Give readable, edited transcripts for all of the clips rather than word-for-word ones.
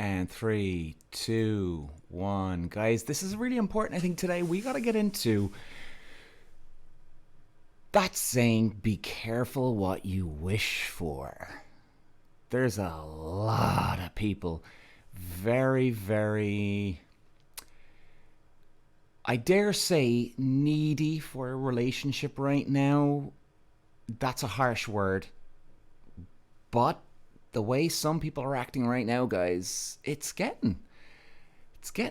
And 3, 2, 1. Guys, this is really important. I think today we got to get into that saying, be careful what you wish for. There's a lot of people very, very, I dare say, needy for a relationship right now. That's a harsh word. But the way some people are acting right now, guys, it's getting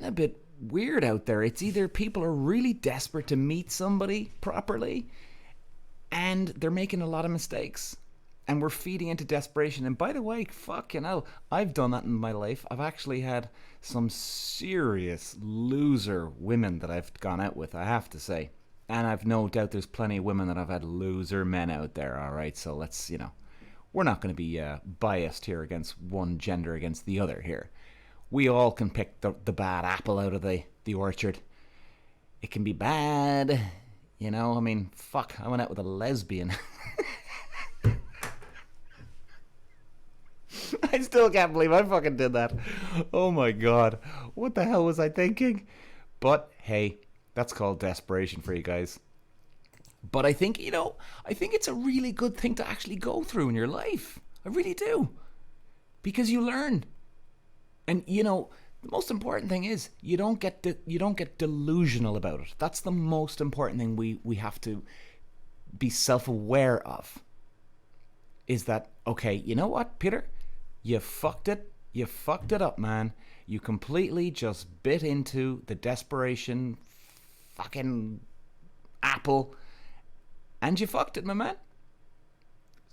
a bit weird out there. It's either people are really desperate to meet somebody properly and they're making a lot of mistakes and we're feeding into desperation. And by the way, fucking hell, I've done that in my life. I've actually had some serious loser women that I've gone out with, I have to say. And I've no doubt there's plenty of women that I've had loser men out there, alright? So let's, we're not going to be biased here against one gender against the other here. We all can pick the bad apple out of the orchard. It can be bad, I mean, fuck, I went out with a lesbian. I still can't believe I fucking did that. Oh my god. What the hell was I thinking? But hey, that's called desperation for you guys. But I think, I think it's a really good thing to actually go through in your life. I really do. Because you learn. And, the most important thing is you don't get delusional about it. That's the most important thing we have to be self-aware of. Is that, okay, you know what, Peter? You fucked it. You fucked it up, man. You completely just bit into the desperation fucking apple. And you fucked it, my man.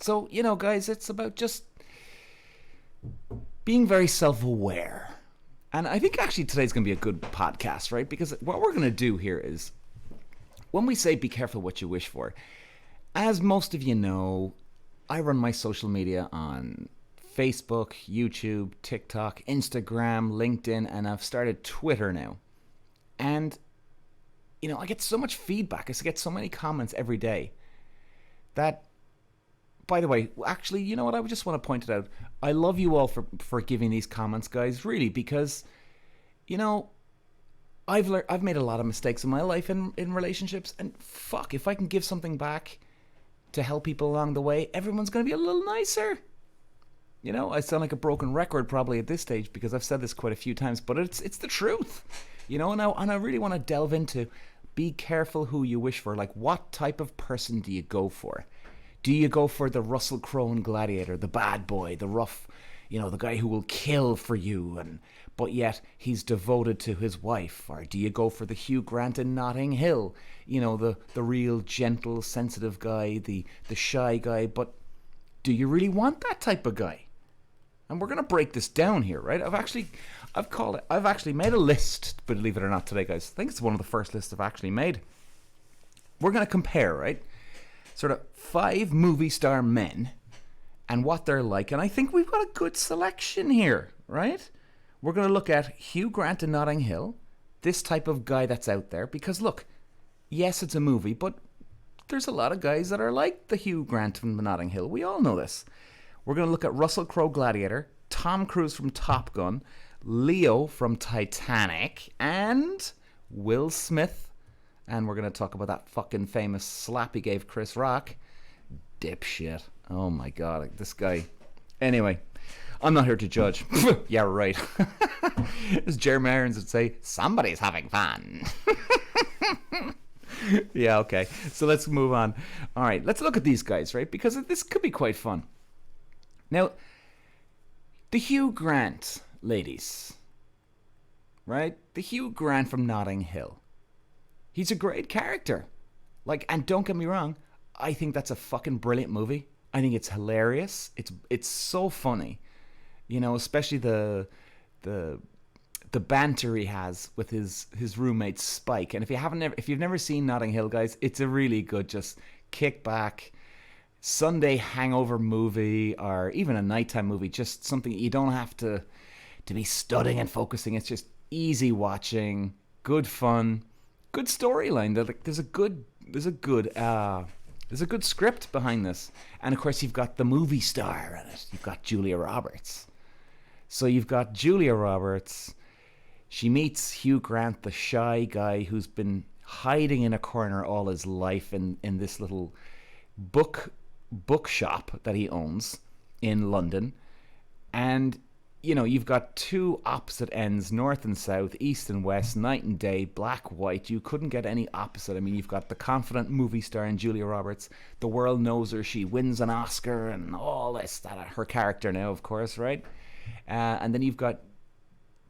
So, guys, it's about just being very self-aware. And I think actually today's going to be a good podcast, right? Because what we're going to do here is, when we say be careful what you wish for, as most of you know, I run my social media on Facebook, YouTube, TikTok, Instagram, LinkedIn, and I've started Twitter now. And, I get so much feedback. I get so many comments every day that, by the way, actually, you know what? I just want to point it out. I love you all for giving these comments, guys, really, because, I've made a lot of mistakes in my life in relationships, and fuck, if I can give something back to help people along the way, everyone's going to be a little nicer. I sound like a broken record probably at this stage because I've said this quite a few times, but it's the truth. And I really want to delve into be careful who you wish for. Like, what type of person do you go for? Do you go for the Russell Crowe in Gladiator, the bad boy, the rough, the guy who will kill for you, but yet he's devoted to his wife? Or do you go for the Hugh Grant in Notting Hill, the real gentle, sensitive guy, the shy guy? But do you really want that type of guy? And we're going to break this down here, right? I've actually made a list, believe it or not, today, guys. I think it's one of the first lists I've actually made. We're going to compare, right? Sort of 5 movie star men and what they're like. And I think we've got a good selection here, right? We're going to look at Hugh Grant in Notting Hill, this type of guy that's out there. Because, look, yes, it's a movie, but there's a lot of guys that are like the Hugh Grant from Notting Hill. We all know this. We're going to look at Russell Crowe Gladiator, Tom Cruise from Top Gun, Leo from Titanic, and Will Smith. And we're going to talk about that fucking famous slap he gave Chris Rock. Dipshit. Oh my god, this guy. Anyway, I'm not here to judge. Yeah, right. As Jeremy Irons would say, somebody's having fun. Yeah, okay. So let's move on. All right, let's look at these guys, right? Because this could be quite fun. Now, the Hugh Grant ladies, right? The Hugh Grant from Notting Hill. He's a great character. And don't get me wrong, I think that's a fucking brilliant movie. I think it's hilarious. It's so funny. Especially the banter he has with his roommate Spike. And if you've never seen Notting Hill, guys, it's a really good just kick back Sunday hangover movie, or even a nighttime movie, just something you don't have to be studying and focusing. It's just easy watching, good fun, good storyline. There's a good script behind this, and of course you've got the movie star in it. You've got Julia Roberts. So you've got Julia Roberts. She meets Hugh Grant, the shy guy who's been hiding in a corner all his life in this little bookshop that he owns in London. And you've got two opposite ends, north and south, east and west, night and day, black, white. You couldn't get any opposite. I mean, you've got the confident movie star in Julia Roberts. The world knows her. She wins an Oscar and all this, that, her character now, of course, right? And then you've got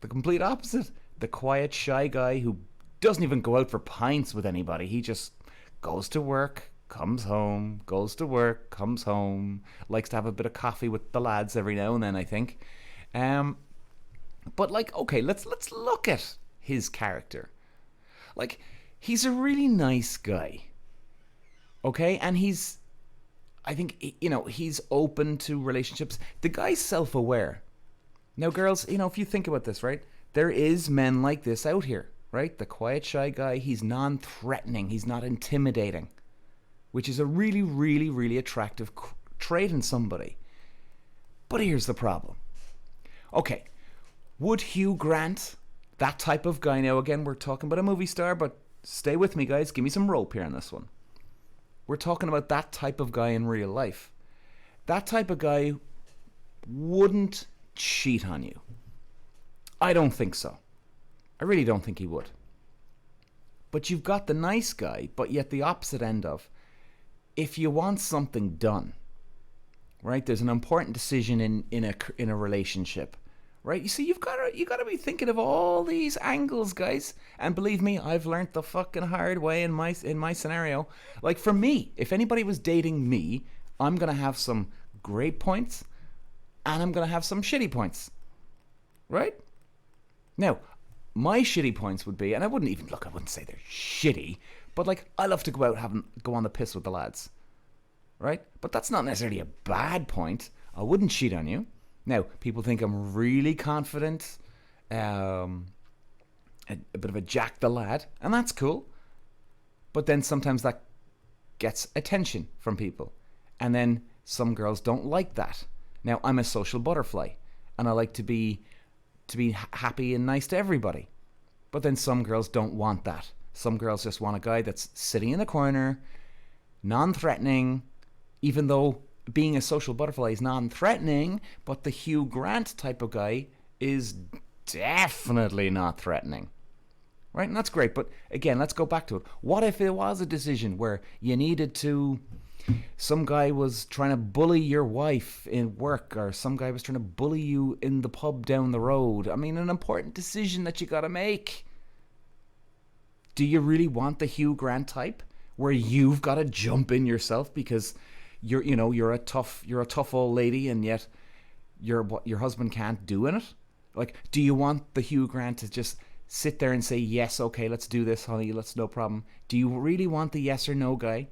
the complete opposite. The quiet, shy guy who doesn't even go out for pints with anybody. He just goes to work, comes home, goes to work, comes home, likes to have a bit of coffee with the lads every now and then, I think. But okay, let's look at his character. He's a really nice guy. Okay, and I think he's open to relationships. The guy's self-aware. Now, girls, if you think about this, right? There is men like this out here, right? The quiet, shy guy, he's non-threatening, he's not intimidating, which is a really, really, really attractive trait in somebody. But here's the problem. Okay, would Hugh Grant, that type of guy, now again, we're talking about a movie star, but stay with me, guys, give me some rope here on this one. We're talking about that type of guy in real life. That type of guy wouldn't cheat on you. I don't think so. I really don't think he would. But you've got the nice guy, but yet the opposite end of, if you want something done, right? There's an important decision in a relationship, right? You see, you got to be thinking of all these angles, guys. And believe me, I've learned the fucking hard way in my scenario. For me, if anybody was dating me, I'm gonna have some great points, and I'm gonna have some shitty points, right? Now, my shitty points would be, and I wouldn't say they're shitty, but I love to go on the piss with the lads. Right? But that's not necessarily a bad point. I wouldn't cheat on you. Now, people think I'm really confident, a bit of a Jack the Lad, and that's cool. But then sometimes that gets attention from people. And then some girls don't like that. Now, I'm a social butterfly, and I like to be happy and nice to everybody. But then some girls don't want that. Some girls just want a guy that's sitting in the corner, non-threatening, even though being a social butterfly is non-threatening, but the Hugh Grant type of guy is definitely not threatening. Right? And that's great. But again, let's go back to it. What if it was a decision where you needed to... Some guy was trying to bully your wife in work, or some guy was trying to bully you in the pub down the road. I mean, an important decision that you got to make. Do you really want the Hugh Grant type where you've got to jump in yourself because you're a tough old lady and yet your husband can't do in it? Do you want the Hugh Grant to just sit there and say, yes, okay, let's do this, honey, let's, no problem? Do you really want the yes or no guy?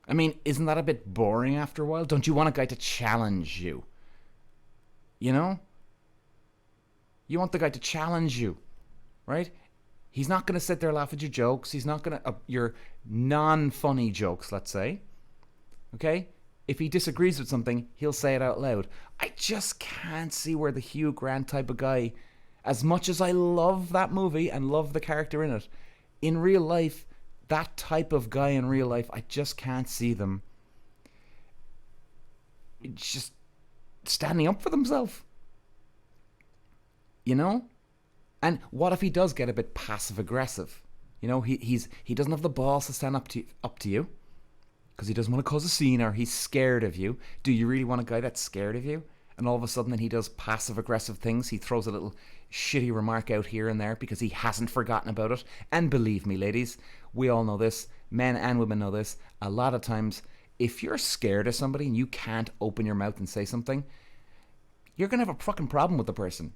I mean, isn't that a bit boring after a while? Don't you want a guy to challenge you? You want the guy to challenge you, right? He's not going to sit there and laugh at your jokes. He's not going to... your non-funny jokes, let's say. Okay? If he disagrees with something, he'll say it out loud. I just can't see where the Hugh Grant type of guy, as much as I love that movie and love the character in it, in real life, that type of guy in real life, I just can't see them just standing up for themselves. And what if he does get a bit passive aggressive? He doesn't have the balls to stand up to you because he doesn't want to cause a scene, or he's scared of you. Do you really want a guy that's scared of you? And all of a sudden then he does passive aggressive things. He throws a little shitty remark out here and there because he hasn't forgotten about it. And believe me, ladies, we all know this. Men and women know this. A lot of times, if you're scared of somebody and you can't open your mouth and say something, you're going to have a fucking problem with the person.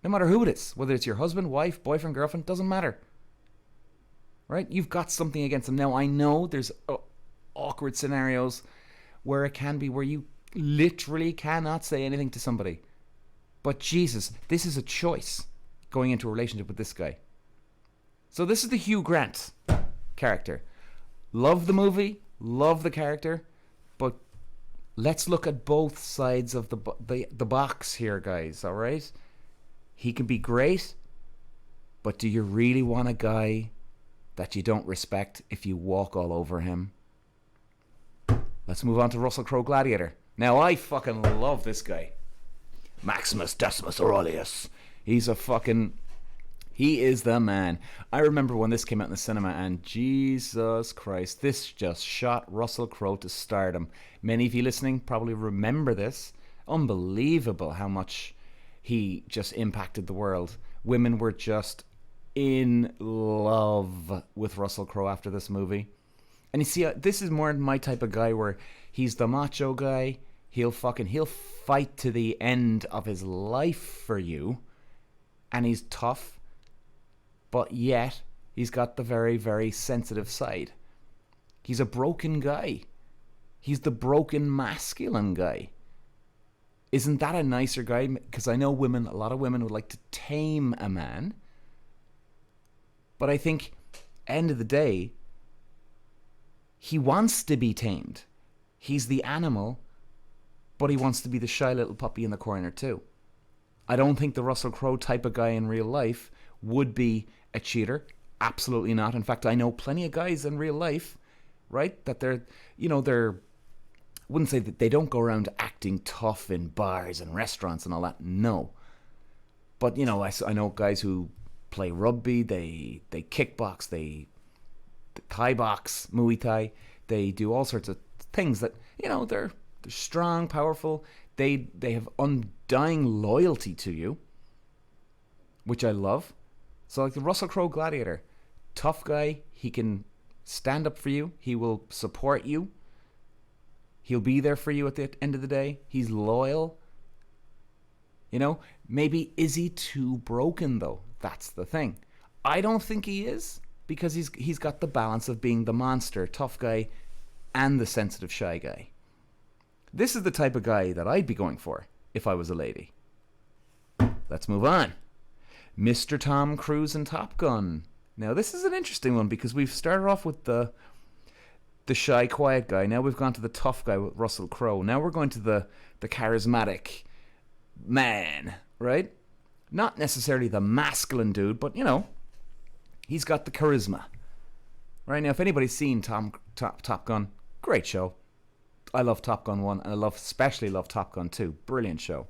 No matter who it is, whether it's your husband, wife, boyfriend, girlfriend, doesn't matter. Right? You've got something against them. Now, I know there's awkward scenarios where it can be where you literally cannot say anything to somebody. But Jesus, this is a choice going into a relationship with this guy. So this is the Hugh Grant character. Love the movie, love the character, but let's look at both sides of the box here, guys. All right, he can be great, but do you really want a guy that you don't respect if you walk all over him? Let's move on to Russell Crowe Gladiator. Now, I fucking love this guy. Maximus Decimus Aurelius. He's a fucking... He is the man. I remember when this came out in the cinema, and Jesus Christ, this just shot Russell Crowe to stardom. Many of you listening probably remember this. Unbelievable how much he just impacted the world. Women were just in love with Russell Crowe after this movie. And you see, this is more my type of guy where he's the macho guy. He'll fight to the end of his life for you. And he's tough. But yet, he's got the very, very sensitive side. He's a broken guy. He's the broken masculine guy. Isn't that a nicer guy? Because I know a lot of women would like to tame a man. But I think, end of the day, he wants to be tamed. He's the animal, but he wants to be the shy little puppy in the corner too. I don't think the Russell Crowe type of guy in real life would be a cheater. Absolutely not. In fact, I know plenty of guys in real life, right, that they're wouldn't say that they don't go around acting tough in bars and restaurants and all that. No. But, I know guys who play rugby, they kickbox, they Thai box, Muay Thai. They do all sorts of things that, they're strong, powerful. They have undying loyalty to you, which I love. So like the Russell Crowe Gladiator, tough guy, he can stand up for you, he will support you, he'll be there for you at the end of the day, he's loyal. Maybe is he too broken though? That's the thing. I don't think he is, because he's got the balance of being the monster, tough guy, and the sensitive, shy guy. This is the type of guy that I'd be going for if I was a lady. Let's move on. Mr. Tom Cruise in Top Gun. Now, this is an interesting one because we've started off with the shy, quiet guy. Now we've gone to the tough guy with Russell Crowe. Now we're going to the charismatic man, right? Not necessarily the masculine dude, but, he's got the charisma. Right now, if anybody's seen Top Gun, great show. I love Top Gun 1, and I especially love Top Gun 2. Brilliant show.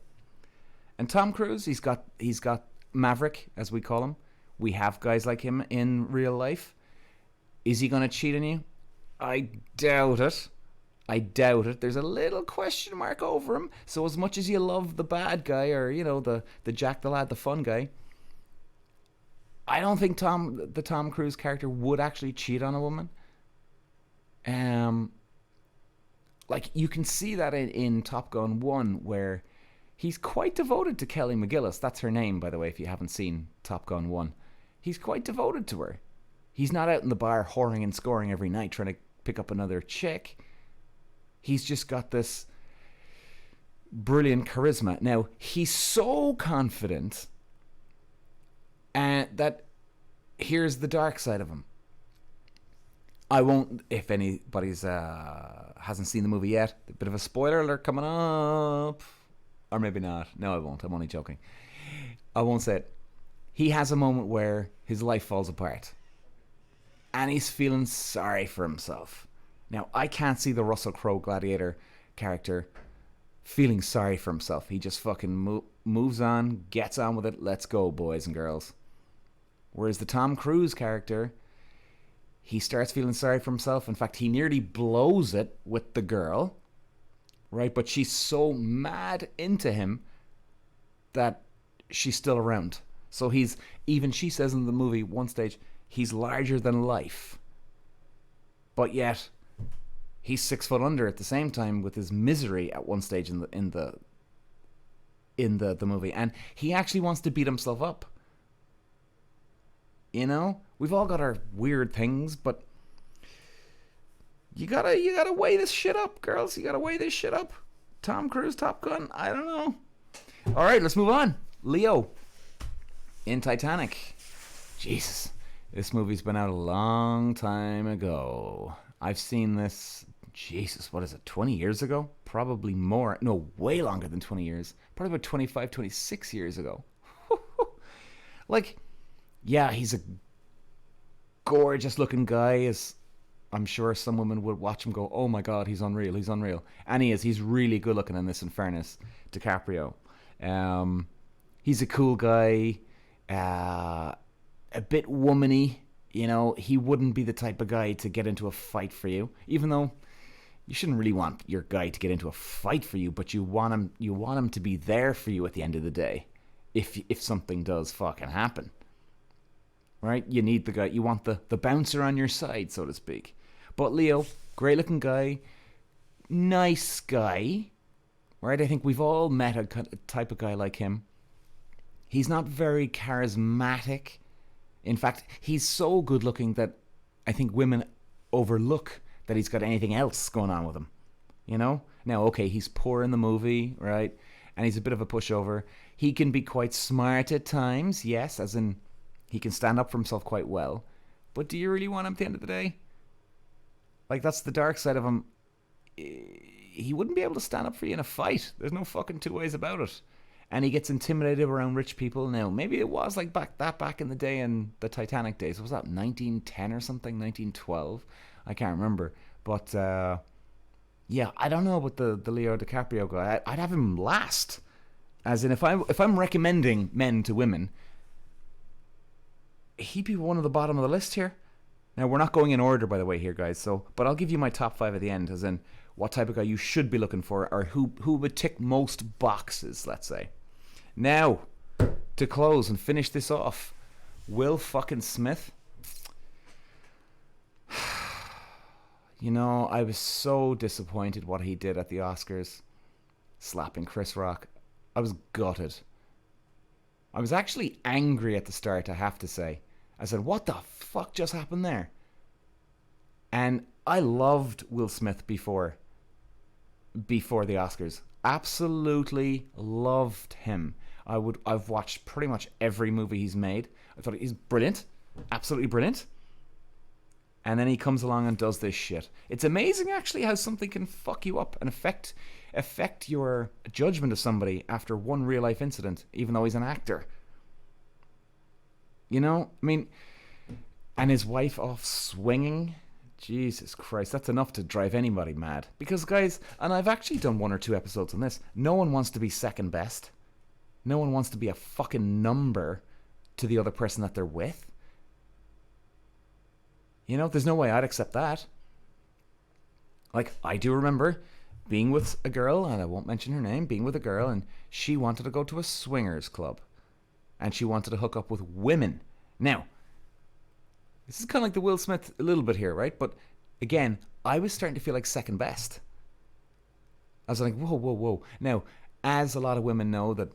And Tom Cruise, he's got Maverick, as we call him. We have guys like him in real life. Is he going to cheat on you? I doubt it. There's a little question mark over him. So as much as you love the bad guy, or, the Jack the Lad, the fun guy, I don't think the Tom Cruise character would actually cheat on a woman. Like, you can see that in Top Gun 1, where he's quite devoted to Kelly McGillis. That's her name, by the way, if you haven't seen Top Gun 1. He's quite devoted to her. He's not out in the bar whoring and scoring every night trying to pick up another chick. He's just got this brilliant charisma. Now, he's so confident, and that here's the dark side of him. I won't, if anybody's hasn't seen the movie yet, a bit of a spoiler alert coming up. Or maybe not. No, I won't. I'm only joking. I won't say it. He has a moment where his life falls apart. And he's feeling sorry for himself. Now, I can't see the Russell Crowe Gladiator character feeling sorry for himself. He just fucking moves on, gets on with it. Let's go, boys and girls. Whereas the Tom Cruise character, he starts feeling sorry for himself. In fact, he nearly blows it with the girl. Right, but she's so mad into him that she's still around. So even she says in the movie one stage, he's larger than life. But yet, he's 6 foot under at the same time with his misery at one stage in the movie, and he actually wants to beat himself up. We've all got our weird things, but You gotta weigh this shit up, girls. You gotta weigh this shit up. Tom Cruise, Top Gun, I don't know. All right, let's move on. Leo in Titanic. Jesus, this movie's been out a long time ago. I've seen this Jesus, what is it, 20 years ago? Probably more. No, way longer than 20 years. Probably about 25, 26 years ago. Like, yeah, he's a gorgeous looking guy. As I'm sure some women would watch him go, oh my God, he's unreal, he's unreal. And he is. He's really good looking in this, in fairness, DiCaprio. He's a cool guy, a bit womany. You know, he wouldn't be the type of guy to get into a fight for you, even though you shouldn't really want your guy to get into a fight for you, but you want him to be there for you at the end of the day, if something does fucking happen. Right? You need the guy, you want the bouncer on your side, so to speak. But Leo, great looking guy, nice guy, right? I think we've all met a type of guy like him. He's not very charismatic. In fact, he's so good looking that I think women overlook that he's got anything else going on with him. You know? Now, okay, he's poor in the movie, right? And he's a bit of a pushover. He can be quite smart at times, yes, as in he can stand up for himself quite well. But do you really want him at the end of the day? Like, that's the dark side of him. He wouldn't be able to stand up for you in a fight. There's no fucking two ways about it. And he gets intimidated around rich people. Now, maybe it was like back in the day, in the Titanic days. Was that 1910 or something? 1912? I can't remember. But, yeah, I don't know about the Leo DiCaprio guy. I'd have him last. As in, if I'm recommending men to women, he'd be one of the bottom of the list here. Now, we're not going in order, by the way, here, guys. But I'll give you my top 5 at the end, as in what type of guy you should be looking for, or who would tick most boxes, let's say. Now, to close and finish this off, Will fucking Smith. You know, I was so disappointed what he did at the Oscars, slapping Chris Rock. I was gutted. I was actually angry at the start, I have to say. I said, what the fuck just happened there? And I loved Will Smith before the Oscars. Absolutely loved him. I've watched pretty much every movie he's made. I thought he's brilliant. Absolutely brilliant. And then he comes along and does this shit. It's amazing, actually, how something can fuck you up and affect your judgment of somebody after one real life incident, even though he's an actor. You know, I mean, and his wife off swinging. Jesus Christ, that's enough to drive anybody mad. Because, guys, and I've actually done 1 or 2 episodes on this, no one wants to be second best. No one wants to be a fucking number to the other person that they're with. You know, there's no way I'd accept that. Like, I do remember being with a girl, and I won't mention her name, being with a girl, and she wanted to go to a swingers club. And she wanted to hook up with women. Now, this is kind of like the Will Smith a little bit here, right? But again, I was starting to feel like second best. I was like, whoa, whoa, whoa. Now, as a lot of women know, that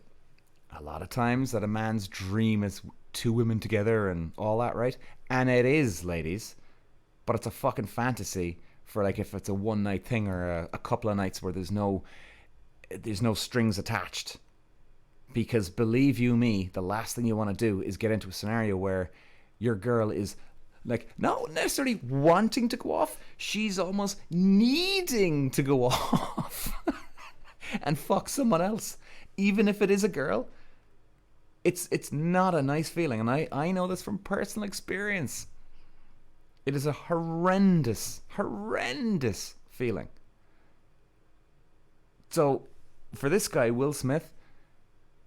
a lot of times that a man's dream is 2 women together and all that, right? And it is, ladies. But it's a fucking fantasy for, like, if it's a one night thing or a couple of nights where there's no strings attached. Because believe you me, the last thing you want to do is get into a scenario where your girl is, like, not necessarily wanting to go off, she's almost needing to go off and fuck someone else, even if it is a girl. It's not a nice feeling, and I know this from personal experience. It is a horrendous feeling. So for this guy, Will Smith,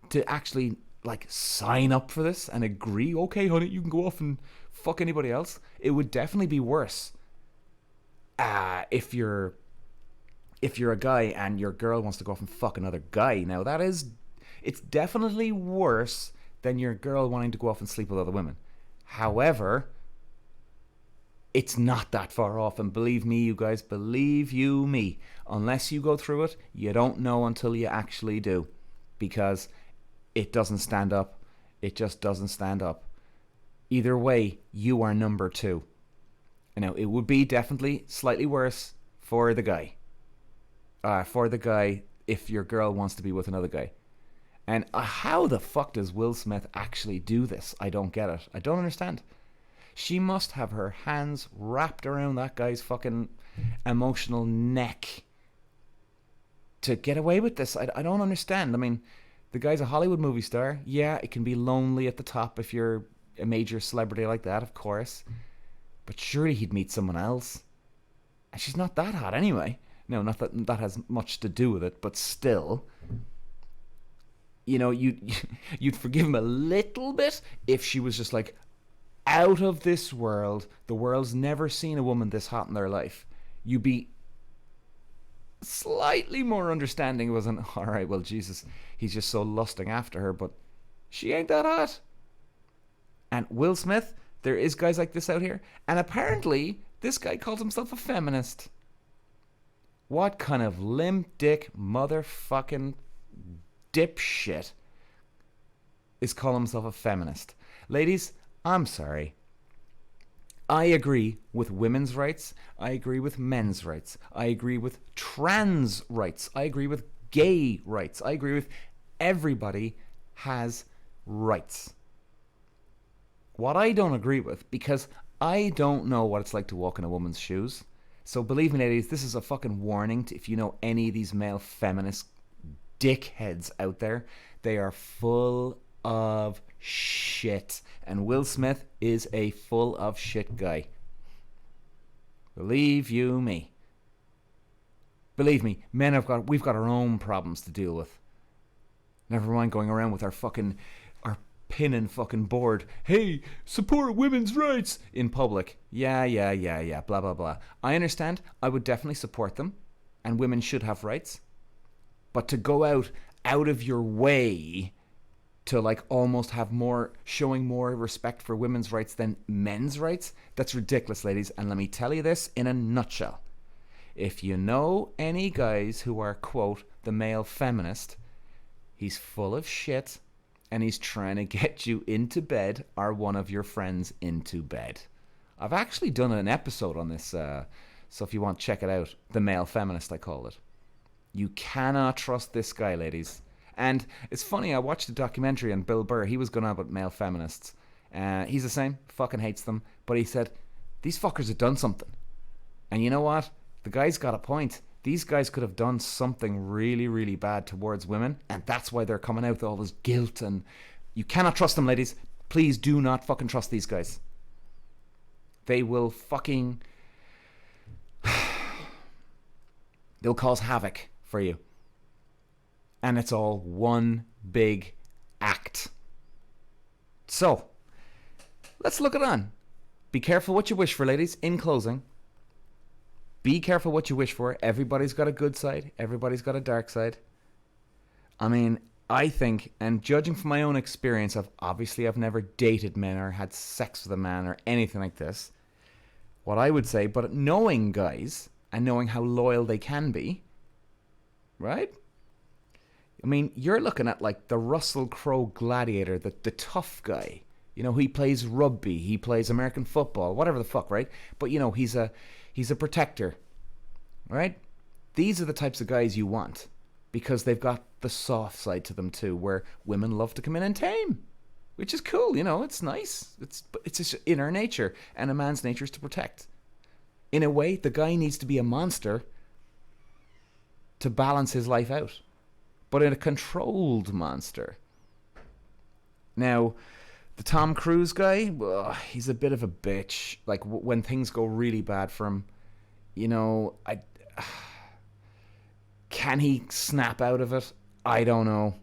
to actually, like, sign up for this and agree, okay, honey, you can go off and fuck anybody else, it would definitely be worse if you're a guy and your girl wants to go off and fuck another guy. Now, it's definitely worse than your girl wanting to go off and sleep with other women. However, it's not that far off, and believe me, you guys, believe you me, unless you go through it, you don't know until you actually do, because it doesn't stand up. It just doesn't stand up. Either way, you are number 2. Now, it would be definitely slightly worse for the guy. If your girl wants to be with another guy. And how the fuck does Will Smith actually do this? I don't get it. I don't understand. She must have her hands wrapped around that guy's fucking emotional neck to get away with this. I don't understand. I mean, the guy's a Hollywood movie star. Yeah, it can be lonely at the top if you're a major celebrity like that, of course. But surely he'd meet someone else. And she's not that hot anyway. No, not that that has much to do with it, but still, you know, you'd forgive him a little bit if she was just like out of this world. The world's never seen a woman this hot in their life. You'd be slightly more understanding. It wasn't, all right, well, Jesus, he's just so lusting after her, but she ain't that hot. And Will Smith, there is guys like this out here, and apparently this guy calls himself a feminist. What kind of limp dick motherfucking dipshit is calling himself a feminist? Ladies, I'm sorry. I agree with women's rights. I agree with men's rights. I agree with trans rights. I agree with gay rights. I agree with everybody has rights. What I don't agree with, because I don't know what it's like to walk in a woman's shoes. So believe me, ladies, this is a fucking warning to if you know any of these male feminist dickheads out there. They are full of shit. And Will Smith is a full of shit guy. Believe you me. Believe me, men we've got our own problems to deal with. Never mind going around with our pin and fucking board. Hey, support women's rights in public. Yeah, blah, blah, blah. I understand. I would definitely support them. And women should have rights. But to go out of your way to like almost have showing more respect for women's rights than men's rights, that's ridiculous, ladies. And let me tell you this in a nutshell. If you know any guys who are, quote, the male feminist, he's full of shit. And he's trying to get you into bed or one of your friends into bed. I've actually done an episode on this, so if you want, check it out. The Male Feminist, I call it. You cannot trust this guy, ladies. And it's funny, I watched a documentary on Bill Burr. He was going on about male feminists. He's the same, fucking hates them. But he said, these fuckers have done something. And you know what? The guy's got a point. These guys could have done something really, really bad towards women, and that's why they're coming out with all this guilt, and you cannot trust them, ladies. Please do not fucking trust these guys. They will fucking... they'll cause havoc for you. And it's all one big act. So, let's look it on. Be careful what you wish for, ladies. In closing, be careful what you wish for. Everybody's got a good side. Everybody's got a dark side. I mean, I think, and judging from my own experience, I've never dated men or had sex with a man or anything like this. What I would say, but knowing guys and knowing how loyal they can be, right? I mean, you're looking at like the Russell Crowe gladiator, the tough guy. You know, he plays rugby, he plays American football, whatever the fuck, right? But you know, he's a protector, right? These are the types of guys you want because they've got the soft side to them too, where women love to come in and tame, which is cool. You know, it's nice. It's just inner nature, and a man's nature is to protect. In a way, the guy needs to be a monster to balance his life out, but in a controlled monster. Now, the Tom Cruise guy, he's a bit of a bitch. Like, when things go really bad for him, you know, can he snap out of it? I don't know.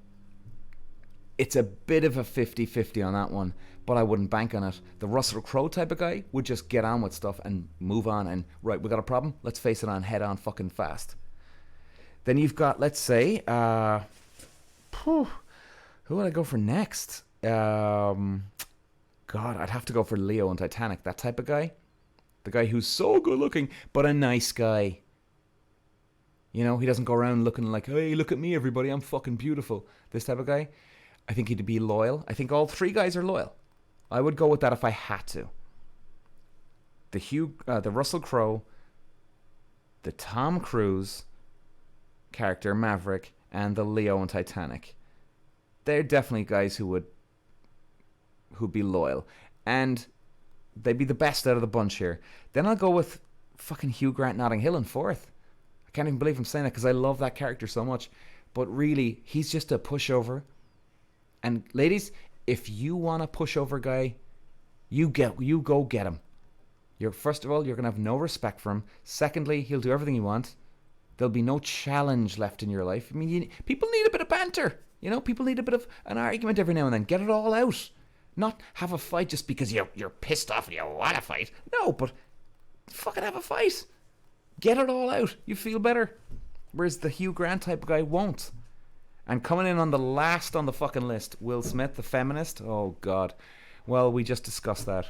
It's a bit of a 50-50 on that one, but I wouldn't bank on it. The Russell Crowe type of guy would just get on with stuff and move on and, right, we got a problem? Let's face it on head on fucking fast. Then you've got, let's say, who would I go for next? God, I'd have to go for Leo in Titanic, that type of guy. The guy who's so good looking, but a nice guy. You know, he doesn't go around looking like, hey, look at me, everybody, I'm fucking beautiful. This type of guy. I think he'd be loyal. I think all three guys are loyal. I would go with that if I had to. The Russell Crowe, the Tom Cruise character, Maverick, and the Leo in Titanic. They're definitely guys who'd be loyal. And They'd be the best out of the bunch here. Then I'll go with fucking Hugh Grant, Notting Hill in fourth. I can't even believe I'm saying that because I love that character so much. But really, he's just a pushover. And ladies, if you want a pushover guy, you go get him. First of all, you're gonna have no respect for him. Secondly, he'll do everything you want. There'll be no challenge left in your life. I mean, people need a bit of banter. You know, people need a bit of an argument every now and then. Get it all out. Not have a fight just because you're pissed off and you want to fight. No, but fucking have a fight. Get it all out. You feel better. Whereas the Hugh Grant type of guy won't. And coming in on the last on the fucking list, Will Smith, the feminist. Oh, God. Well, we just discussed that.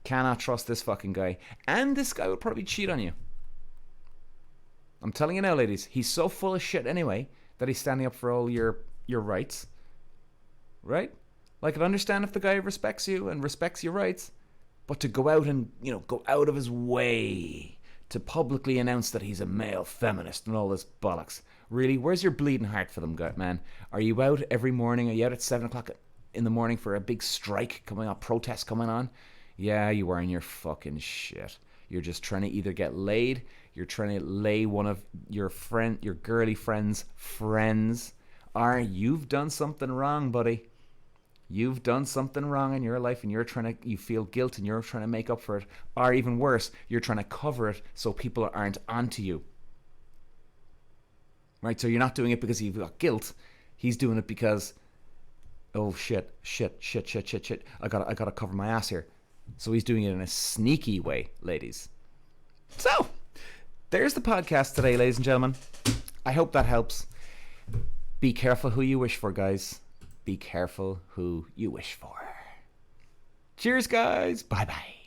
Cannot trust this fucking guy. And this guy would probably cheat on you. I'm telling you now, ladies. He's so full of shit anyway that he's standing up for all your rights. Right? Like, I can understand if the guy respects you and respects your rights. But to go out and, go out of his way to publicly announce that he's a male feminist and all this bollocks. Really? Where's your bleeding heart for them, man? Are you out every morning? Are you out at 7 o'clock in the morning for a big strike coming on, protest coming on? Yeah, you are in your fucking shit. You're just trying to either get laid, you're trying to lay one of your girly friend's friends, or you've done something wrong, buddy. You've done something wrong in your life and you feel guilt and you're trying to make up for it. Or even worse, you're trying to cover it so people aren't onto you. Right? So you're not doing it because you've got guilt. He's doing it because, oh shit. I gotta cover my ass here. So he's doing it in a sneaky way, ladies. So, there's the podcast today, ladies and gentlemen. I hope that helps. Be careful who you wish for, guys. Be careful who you wish for. Cheers, guys. Bye-bye.